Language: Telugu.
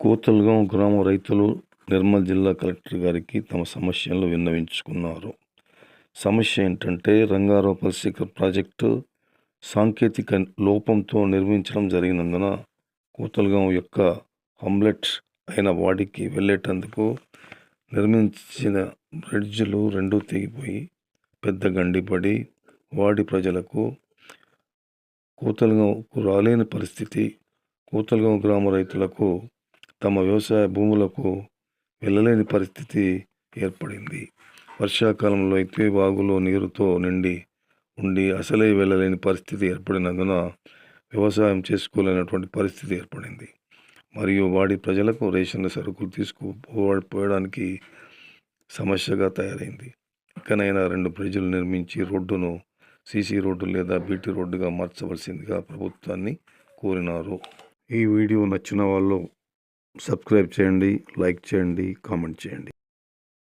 కోతల్గాం గ్రామ రైతులు నిర్మల్ జిల్లా కలెక్టర్ గారికి తమ సమస్యలను విన్నవించుకున్నారు. సమస్య ఏంటంటే రంగారావు పల్సికర్ ప్రాజెక్టు సాంకేతిక లోపంతో నిర్మించడం జరిగినందున కోతల్గాం యొక్క హమ్లెట్ అయిన వాడికి వెళ్ళేటందుకు నిర్మించిన బ్రిడ్జ్లు రెండూ తెగిపోయి పెద్ద గండిపడి వాడి ప్రజలకు కోతల్గాంకు రాలేని పరిస్థితి. కోతల్గాం గ్రామ రైతులకు తమ వ్యవసాయ భూములకు వెళ్ళలేని పరిస్థితి ఏర్పడింది. వర్షాకాలంలో అయితే వాగులో నీరుతో నిండి ఉండి అసలే వెళ్ళలేని పరిస్థితి ఏర్పడినందున వ్యవసాయం చేసుకోలేనటువంటి పరిస్థితి ఏర్పడింది. మరియు వాడి ప్రజలకు రేషన్ సరుకులు తీసుకుపోవడానికి సమస్యగా తయారైంది. ఇకనైనా 2 బ్రిడ్జిలు నిర్మించి రోడ్డును సీసీ రోడ్డు లేదా బీటీ రోడ్డుగా మార్చవలసిందిగా ప్రభుత్వాన్ని కోరినారు. ఈ వీడియో నచ్చిన వాళ్ళు సబ్స్క్రైబ్ చేయండి, లైక్ చేయండి, కామెంట్ చేయండి.